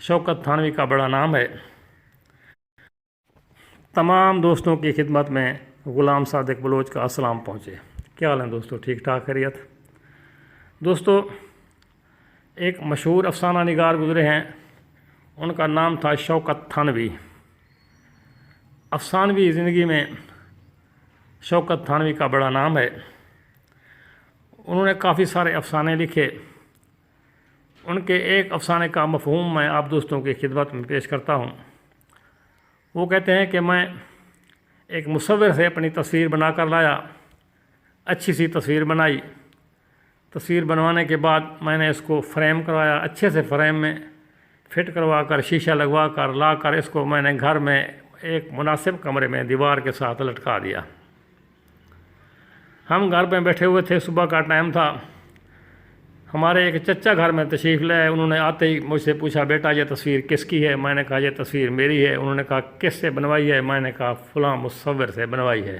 शौकत थानवी का बड़ा नाम है। तमाम दोस्तों की खिदमत में ग़ुलाम सादिक बलोच का अस्सलाम पहुँचे। क्या हाल है दोस्तों, ठीक ठाक खैरियत। दोस्तों, एक मशहूर अफसाना निगार गुज़रे हैं, उनका नाम था शौकत थानवी। अफसानवी ज़िंदगी में शौकत थानवी का बड़ा नाम है। उन्होंने काफ़ी सारे अफसाने लिखे। उनके एक अफसाने का मफ़हूम मैं आप दोस्तों की खिदमत में पेश करता हूँ। वो कहते हैं कि मैं एक मुसव्विर से अपनी तस्वीर बना कर लाया, अच्छी सी तस्वीर बनाई। तस्वीर बनवाने के बाद मैंने इसको फ्रेम करवाया, अच्छे से फ्रेम में फ़िट करवा कर, शीशा लगवा कर, ला कर इसको मैंने घर में एक मुनासिब कमरे में दीवार के साथ लटका दिया। हम घर में बैठे हुए थे, सुबह का टाइम था। हमारे एक चचा घर में तशरीफ़ ले आए। उन्होंने आते ही मुझसे पूछा, बेटा ये तस्वीर किसकी है? मैंने कहा ये तस्वीर मेरी है। उन्होंने कहा किससे बनवाई है? मैंने कहा फ़लाँ मुसव्विर से बनवाई है।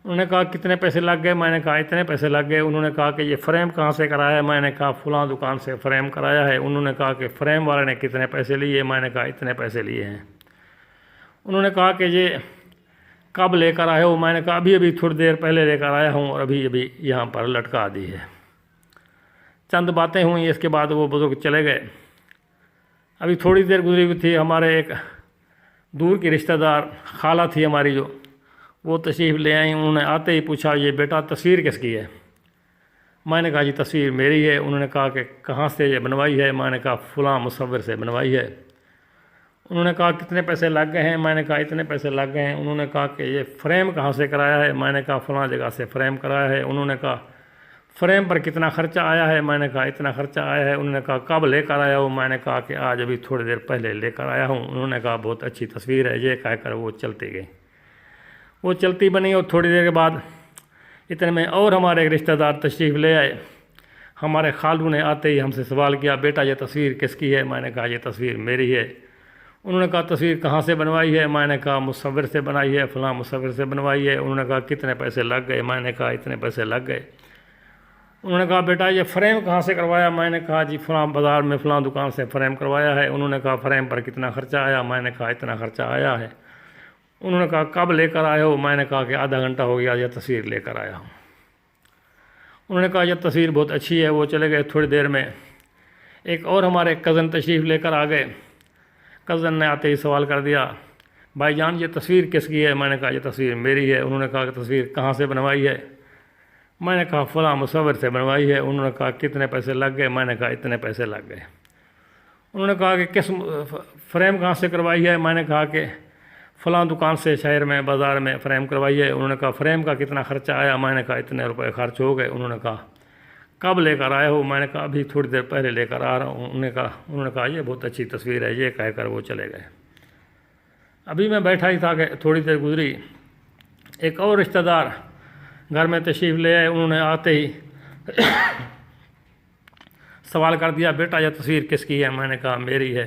उन्होंने कहा कितने पैसे लग गए? मैंने कहा इतने पैसे लग गए। उन्होंने कहा कि ये फ़्रेम कहाँ से कराया है? मैंने कहा फ़लाँ दुकान से फ़्रेम कराया है। उन्होंने कहा कि फ़्रेम वाले ने कितने पैसे लिए? मैंने कहा इतने पैसे लिए हैं। उन्होंने कहा कि ये कब लेकर आए हो? मैंने कहा अभी अभी थोड़ी देर पहले लेकर आया हूँ और अभी अभी यहाँ पर लटका दी है। चंद बातें हुई, इसके बाद वो बुज़ुर्ग चले गए। अभी थोड़ी देर गुजरी हुई थी, हमारे एक दूर की रिश्तेदार खाला थी हमारी, जो वो तशरीफ़ ले आई। उन्होंने आते ही पूछा, ये बेटा तस्वीर किसकी है? मैंने कहा जी तस्वीर मेरी है। उन्होंने कहा कि कहाँ से ये बनवाई है? मैंने कहा फ़लाँ मुसव्विर से बनवाई है। उन्होंने कहा कितने पैसे लग गए हैं? मैंने कहा इतने पैसे लग गए हैं। उन्होंने कहा कि ये फ़्रेम कहाँ से कराया है? मैंने कहा फ़लाँ जगह से फ़्रेम कराया है। उन्होंने कहा फ़्रेम पर कितना ख़र्चा आया है? मैंने कहा इतना ख़र्चा आया है। उन्होंने कहा कब लेकर आया हो? मैंने कहा कि आज अभी थोड़ी देर पहले लेकर आया हूँ। उन्होंने कहा बहुत अच्छी तस्वीर है। ये कहकर वो चलती गई। वो चलती बनी और थोड़ी देर के बाद इतने में और हमारे एक रिश्तेदार तशरीफ़ ले आए। हमारे खालू ने आते ही हमसे सवाल किया, बेटा ये तस्वीर किसकी है? मैंने कहा ये तस्वीर मेरी है। उन्होंने कहा तस्वीर कहाँ से बनवाई है? मैंने कहा मुसव्विर से बनाई है, फ़लाँ मुसव्विर से बनवाई है। उन्होंने कहा कितने पैसे लग गए? मैंने कहा इतने पैसे लग गए। उन्होंने कहा बेटा ये फ़्रेम कहाँ से करवाया? मैंने कहा जी फ़लाँ बाज़ार में फ़लाँ दुकान से फ़्रेम करवाया है। उन्होंने कहा फ़्रेम पर कितना ख़र्चा आया? मैंने कहा इतना ख़र्चा आया है। उन्होंने कहा कब लेकर आए हो? मैंने कहा कि आधा घंटा हो गया, यह तस्वीर लेकर आया हूँ। उन्होंने कहा यह तस्वीर बहुत अच्छी है। वो चले गए। थोड़ी देर में एक और हमारे कज़न तशरीफ़ लेकर आ गए। कज़न ने आते ही सवाल कर दिया, भाईजान ये तस्वीर किसकी है? मैंने कहा ये तस्वीर मेरी है। उन्होंने कहा कि तस्वीर कहाँ से बनवाई है? मैंने कहा फ़लाँ मुसव्विर से बनवाई है। उन्होंने कहा कितने पैसे लग गए? मैंने कहा इतने पैसे लग गए। उन्होंने कहा कि किस फ़्रेम कहाँ से करवाई है? मैंने कहा कि फ़लाँ दुकान से शहर में बाज़ार में फ़्रेम करवाई है। उन्होंने कहा फ़्रेम का कितना ख़र्चा आया? मैंने कहा इतने रुपए खर्च हो गए। उन्होंने कहा कब लेकर आए हो? मैंने कहा अभी थोड़ी देर पहले लेकर आ रहा हूँ। उन्होंने कहा ये बहुत अच्छी तस्वीर है। ये कहकर वो चले गए। अभी मैं बैठा ही था कि थोड़ी देर गुजरी, एक और रिश्तेदार घर में तशरीफ़ ले आए। उन्होंने आते ही सवाल कर दिया, बेटा यह तस्वीर किसकी है? मैंने कहा मेरी है।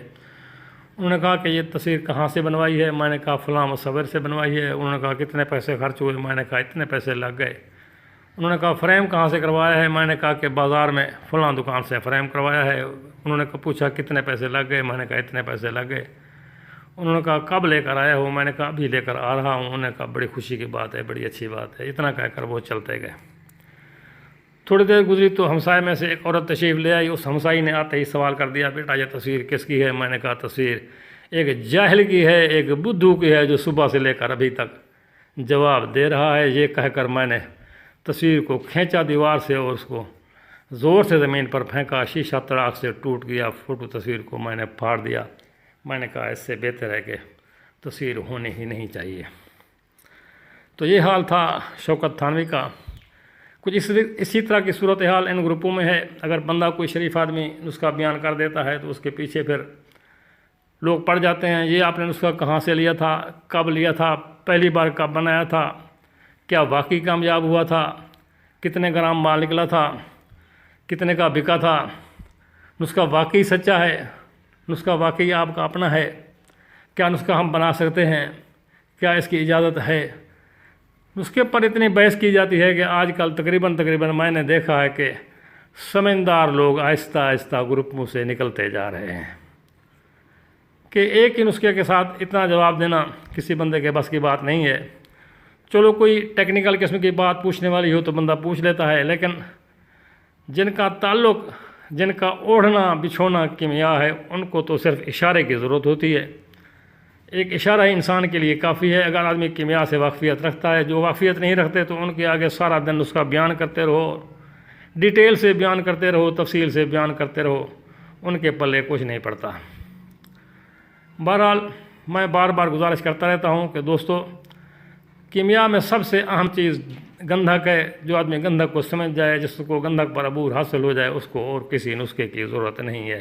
उन्होंने कहा कि ये तस्वीर कहाँ से बनवाई है? मैंने कहा फ़लाँ मुसव्विर से बनवाई है। उन्होंने कहा कितने पैसे खर्च हुए? मैंने कहा इतने पैसे लग गए। उन्होंने कहा फ़्रेम कहाँ से करवाया है? मैंने कहा कि बाज़ार में फ़लाँ दुकान से फ़्रेम करवाया है। उन्होंने पूछा कितने पैसे लग गए? मैंने कहा इतने पैसे लग गए। उन्होंने कहा कब लेकर आया हो? मैंने कहा अभी लेकर आ रहा हूँ। उन्होंने कहा बड़ी खुशी की बात है, बड़ी अच्छी बात है। इतना कहकर वो चलते गए। थोड़ी देर गुजरी तो हमसाए में से एक औरत तशरीफ़ ले आई। उस हमसाई ने आते ही सवाल कर दिया, बेटा ये तस्वीर किसकी है? मैंने कहा तस्वीर एक जाहिल की है, एक बुद्धू की है, जो सुबह से लेकर अभी तक जवाब दे रहा है। ये कहकर मैंने तस्वीर को खींचा दीवार से और उसको ज़ोर से ज़मीन पर फेंका। शीशा तड़ाक से टूट गया। फ़ोटो तस्वीर को मैंने फाड़ दिया। मैंने कहा इससे बेहतर है कि तस्वीर होनी ही नहीं चाहिए। तो ये हाल था शौकत थानवी का। कुछ इसी तरह की सूरत हाल इन ग्रुपों में है। अगर बंदा कोई शरीफ आदमी नुस्खा बयान कर देता है तो उसके पीछे फिर लोग पड़ जाते हैं। ये आपने नुस्खा कहाँ से लिया था? कब लिया था? पहली बार कब बनाया था? क्या वाकई कामयाब हुआ था? कितने ग्राम माल निकला था? कितने का बिका था? नुस्खा वाकई सच्चा है? नुस्खा वाकई आपका अपना है? क्या नुस्खा हम बना सकते हैं? क्या इसकी इजाज़त है? नुस्खे पर इतनी बहस की जाती है कि आजकल तकरीबन मैंने देखा है कि समझदार लोग आहिस्ता आहिस्ता ग्रुपों से निकलते जा रहे हैं। کہ ایک ہی نسخے کے ساتھ اتنا جواب دینا کسی بندے کے بس کی بات نہیں ہے۔ چلو کوئی ٹیکنیکل قسم کی بات پوچھنے والی ہو تو بندہ پوچھ لیتا ہے، لیکن جن کا تعلق، جن کا اوڑھنا بچھونا کیمیا ہے، ان کو تو صرف اشارے کی ضرورت ہوتی ہے۔ ایک اشارہ ہی انسان کے لیے کافی ہے۔ اگر آدمی کیمیا سے واقفیت رکھتا ہے، جو واقفیت نہیں رکھتے تو ان کے آگے سارا دن اس کا بیان کرتے رہو، ڈیٹیل سے بیان کرتے رہو، تفصیل سے بیان کرتے رہو، ان کے پلے کچھ نہیں پڑتا۔ بہرحال میں بار بار گزارش کرتا رہتا ہوں کہ دوستو، کیمیا میں سب سے اہم چیز گندھک ہے۔ جو آدمی گندھک کو سمجھ جائے، جس کو گندھک پر عبور حاصل ہو جائے، اس کو اور کسی نسخے کی ضرورت نہیں ہے۔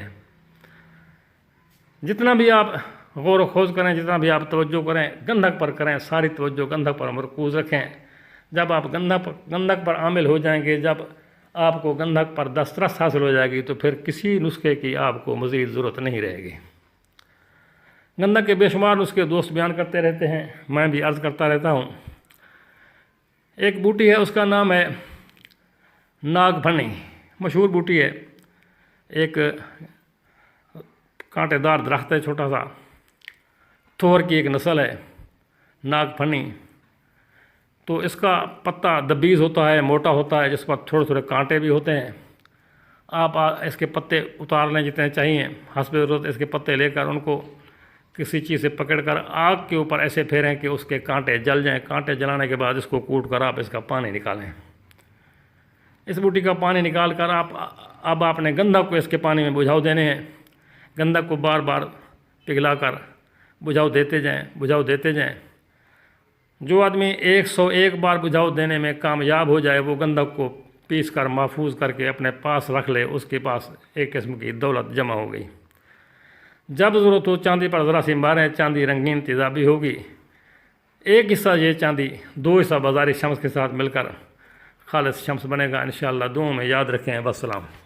جتنا بھی آپ غور و خوض کریں، جتنا بھی آپ توجہ کریں، گندھک پر کریں، ساری توجہ گندھک پر مرکوز رکھیں۔ جب آپ گندھک پر عامل ہو جائیں گے، جب آپ کو گندھک پر دسترس حاصل ہو جائے گی، تو پھر کسی نسخے کی آپ کو مزید ضرورت نہیں رہے گی۔ گندھک کے بے شمار نسخے دوست بیان کرتے رہتے ہیں، میں بھی عرض کرتا رہتا ہوں۔ ایک بوٹی ہے، اس کا نام ہے ناگ پھنی، مشہور بوٹی ہے۔ ایک کانٹے دار درخت ہے چھوٹا سا، تھور کی ایک نسل ہے ناگ پھنی۔ تو اس کا پتا دبیز ہوتا ہے، موٹا ہوتا ہے، جس پر تھوڑے تھوڑے کانٹے بھی ہوتے ہیں۔ آپ اس کے پتے اتار لیں جتنے چاہیے، حسب ضرورت اس کے پتے لے کر ان کو کسی چیز سے پکڑ کر آگ کے اوپر ایسے پھیریں کہ اس کے کانٹے جل جائیں۔ کانٹے جلانے کے بعد اس کو کوٹ کر آپ اس کا پانی نکالیں۔ اس بوٹی کا پانی نکال کر اب آپ نے گندھک کو اس کے پانی میں بجھاؤ دینے ہیں۔ گندھک کو بار بار پگھلا کر بجھاؤ دیتے جائیں، بجھاؤ دیتے جائیں۔ جو آدمی 101 بار بجھاؤ دینے میں کامیاب ہو جائے، وہ گندھک کو پیس کر محفوظ کر کے اپنے پاس رکھ لے، اس کے پاس ایک قسم کی دولت جمع ہو گئی۔ جب ضرورت ہو چاندی پر ذرا سی ماریں، چاندی رنگین تیزابی ہوگی۔ ایک حصہ یہ چاندی، 2 حصہ بازاری شمس کے ساتھ مل کر خالص شمس بنے گا انشاءاللہ۔ دعاؤں میں یاد رکھیں۔ والسلام۔